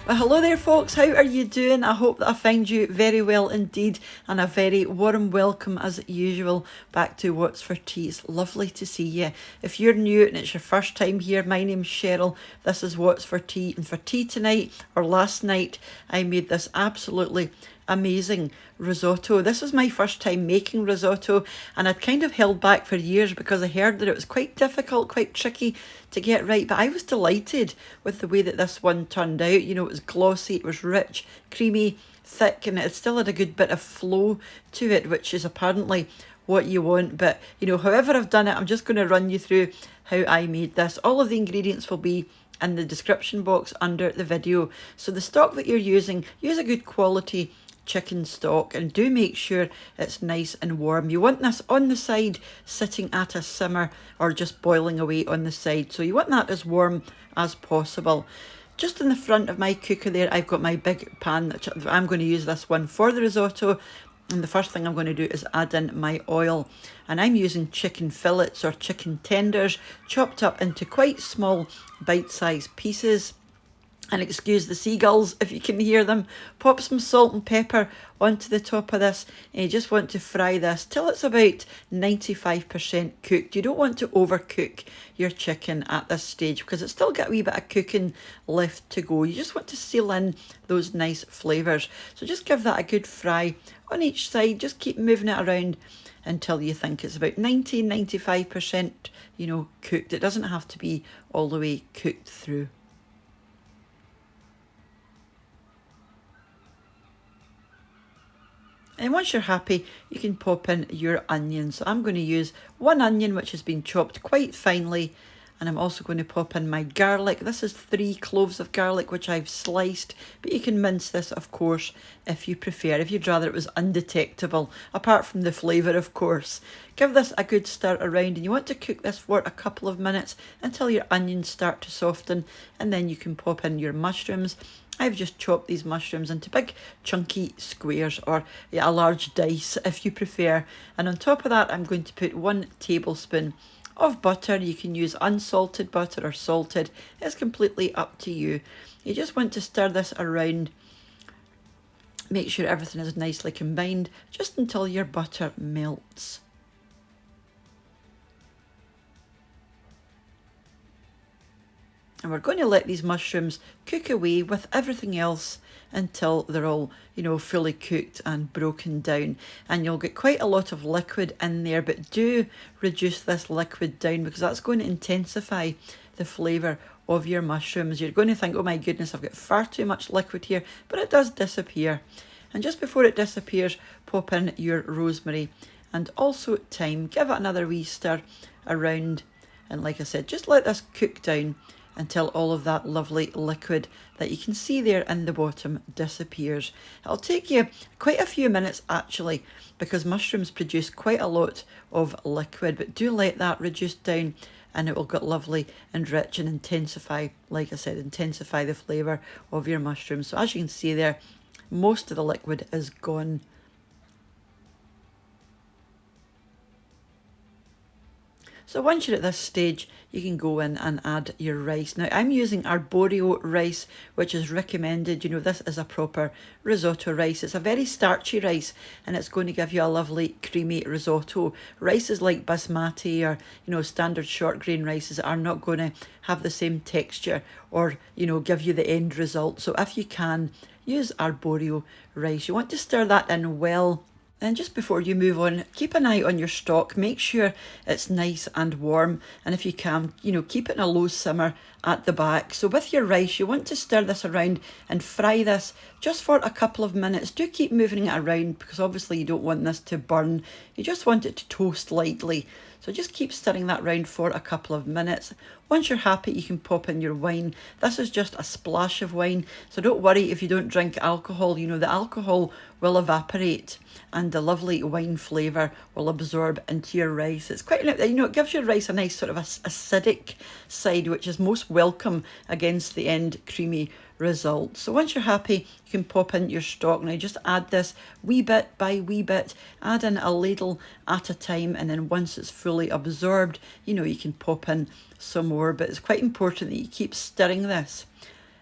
Well, hello there folks, how are you doing? I hope that I find you very well indeed, and a very warm welcome as usual back to What's for Tea. It's lovely to see you. If you're new and it's your first time here, my name's Cheryl. This is What's for Tea, and for tea tonight, or last night, I made this absolutely amazing risotto. This was my first time making risotto, and I'd kind of held back for years because I heard that it was quite difficult, quite tricky to get right, but I was delighted with the way that this one turned out. You know, it was glossy, it was rich, creamy, thick, and it still had a good bit of flow to it, which is apparently what you want. But you know, however I've done it, I'm just going to run you through how I made this. All of the ingredients will be in the description box under the video. So the stock that you're using, use a good quality chicken stock, and do make sure it's nice and warm. You want this on the side sitting at a simmer or just boiling away on the side, so you want that as warm as possible. Just in the front of my cooker there, I've got my big pan that I'm going to use this one for the risotto, and the first thing I'm going to do is add in my oil, and I'm using chicken fillets or chicken tenders chopped up into quite small bite-sized pieces. And excuse the seagulls if you can hear them. Pop some salt and pepper onto the top of this, and you just want to fry this till it's about 95% cooked. You don't want to overcook your chicken at this stage because it's still got a wee bit of cooking left to go. You just want to seal in those nice flavours. So just give that a good fry on each side. Just keep moving it around until you think it's about 95%, you know, cooked. It doesn't have to be all the way cooked through. And once you're happy, you can pop in your onions. So I'm going to use one onion which has been chopped quite finely, and I'm also going to pop in my garlic. This is 3 cloves of garlic which I've sliced, but you can mince this of course if you prefer, if you'd rather it was undetectable, apart from the flavour of course. Give this a good stir around, and you want to cook this for a couple of minutes until your onions start to soften, and then you can pop in your mushrooms. I've just chopped these mushrooms into big chunky squares, or a large dice if you prefer. And on top of that, I'm going to put 1 tablespoon of butter. You can use unsalted butter or salted. It's completely up to you. You just want to stir this around. Make sure everything is nicely combined just until your butter melts. And we're going to let these mushrooms cook away with everything else until they're all, you know, fully cooked and broken down. And you'll get quite a lot of liquid in there, but do reduce this liquid down because that's going to intensify the flavour of your mushrooms. You're going to think, oh my goodness, I've got far too much liquid here, but it does disappear. And just before it disappears, pop in your rosemary and also thyme. Give it another wee stir around. And like I said, just let this cook down until all of that lovely liquid that you can see there in the bottom disappears. It'll take you quite a few minutes actually, because mushrooms produce quite a lot of liquid, but do let that reduce down and it will get lovely and rich and intensify, like I said, intensify the flavour of your mushrooms. So as you can see there, most of the liquid is gone. So once you're at this stage, you can go in and add your rice. Now I'm using Arborio rice, which is recommended. You know, this is a proper risotto rice. It's a very starchy rice, and it's going to give you a lovely creamy risotto. Rices like basmati or, you know, standard short grain rices are not going to have the same texture or, you know, give you the end result. So if you can, use Arborio rice. You want to stir that in well. And just before you move on, keep an eye on your stock. Make sure it's nice and warm. And if you can, you know, keep it in a low simmer at the back. So with your rice, you want to stir this around and fry this just for a couple of minutes. Do keep moving it around because obviously you don't want this to burn. You just want it to toast lightly. So just keep stirring that round for a couple of minutes. Once you're happy, you can pop in your wine. This is just a splash of wine. So don't worry if you don't drink alcohol. You know, the alcohol will evaporate and the lovely wine flavour will absorb into your rice. It's quite, you know, it gives your rice a nice sort of acidic side, which is most welcome against the end creamy result. So once you're happy, you can pop in your stock. Now just add this wee bit by wee bit, add in a ladle at a time, and then once it's fully absorbed, you know, you can pop in some more, but it's quite important that you keep stirring this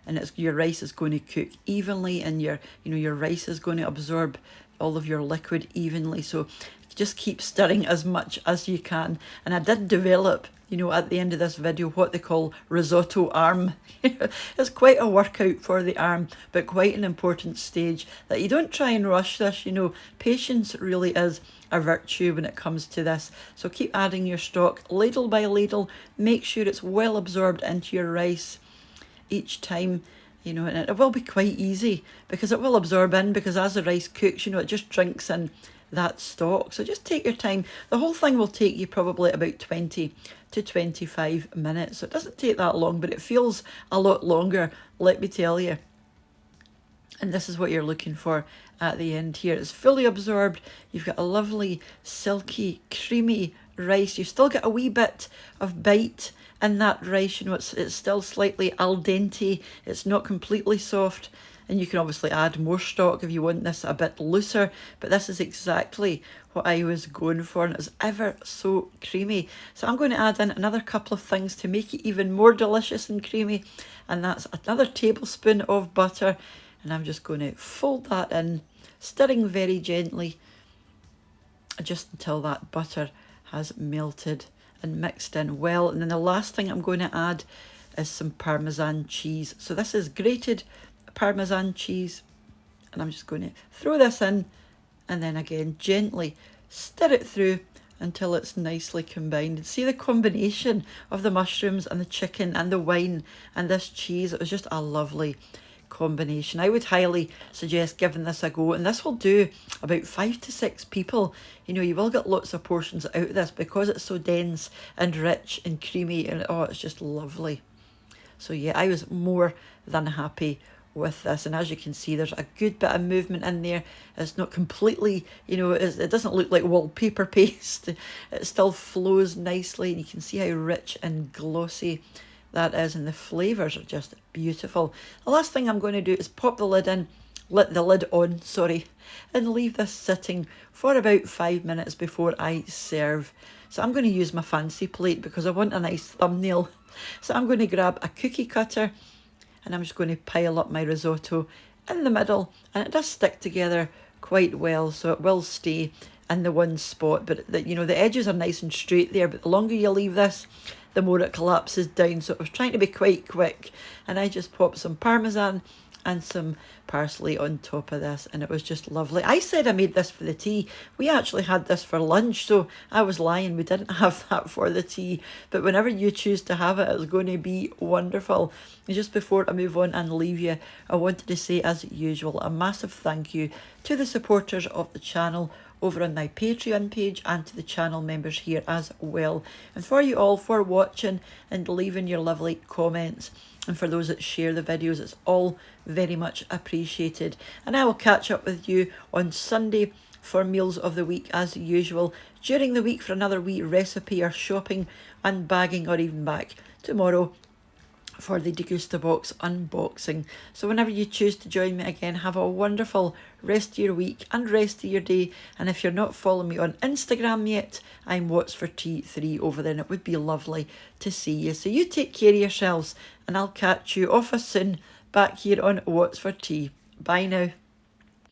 and your rice is going to cook evenly, and your rice is going to absorb all of your liquid evenly. So just keep stirring as much as you can. And I did develop, at the end of this video, what they call risotto arm. It's quite a workout for the arm, but quite an important stage, that you don't try and rush this. Patience really is a virtue when it comes to this. So keep adding your stock ladle by ladle. Make sure it's well absorbed into your rice each time. And it will be quite easy, because it will absorb in, because as the rice cooks, it just drinks in that stock. So just take your time. The whole thing will take you probably about 20 to 25 minutes. So it doesn't take that long, but it feels a lot longer, let me tell you. And this is what you're looking for at the end here. It's fully absorbed. You've got a lovely, silky, creamy rice. You've still got a wee bit of bite in that rice. It's still slightly al dente. It's not completely soft. And you can obviously add more stock if you want this a bit looser, but this is exactly what I was going for, and it's ever so creamy. So I'm going to add in another couple of things to make it even more delicious and creamy, and that's another tablespoon of butter, and I'm just going to fold that in, stirring very gently, just until that butter has melted and mixed in well. And then the last thing I'm going to add is some Parmesan cheese. So this is grated Parmesan cheese, and I'm just going to throw this in, and then again gently stir it through until it's nicely combined. And see the combination of the mushrooms and the chicken and the wine and this cheese. It was just a lovely combination. I would highly suggest giving this a go, and this will do about 5 to 6 people. You will get lots of portions out of this because it's so dense and rich and creamy, and it's just lovely. So yeah, I was more than happy with this, and as you can see, there's a good bit of movement in there. It's not completely, it doesn't look like wallpaper paste. It still flows nicely, and you can see how rich and glossy that is, and the flavours are just beautiful. The last thing I'm going to do is pop the lid on, and leave this sitting for about 5 minutes before I serve. So I'm going to use my fancy plate because I want a nice thumbnail. So I'm going to grab a cookie cutter, and I'm just going to pile up my risotto in the middle, and it does stick together quite well, so it will stay in the one spot, but the edges are nice and straight there, but the longer you leave this, the more it collapses down. So I was trying to be quite quick, and I just popped some Parmesan and some parsley on top of this, and it was just lovely. I said I made this for the tea. We actually had this for lunch, so I was lying. We didn't have that for the tea, but whenever you choose to have it, it's going to be wonderful. And just before I move on and leave you, I wanted to say, as usual, a massive thank you to the supporters of the channel over on my Patreon page, and to the channel members here as well. And for you all for watching and leaving your lovely comments, and for those that share the videos, it's all very much appreciated. And I will catch up with you on Sunday for meals of the week as usual, during the week for another wee recipe or shopping, unbagging, or even back tomorrow for the Degusta Box unboxing. So whenever you choose to join me again, have a wonderful rest of your week and rest of your day. And if you're not following me on Instagram yet, I'm What's for Tea 3 over there, and it would be lovely to see you. So you take care of yourselves, and I'll catch you off as soon back here on What's for Tea. Bye now.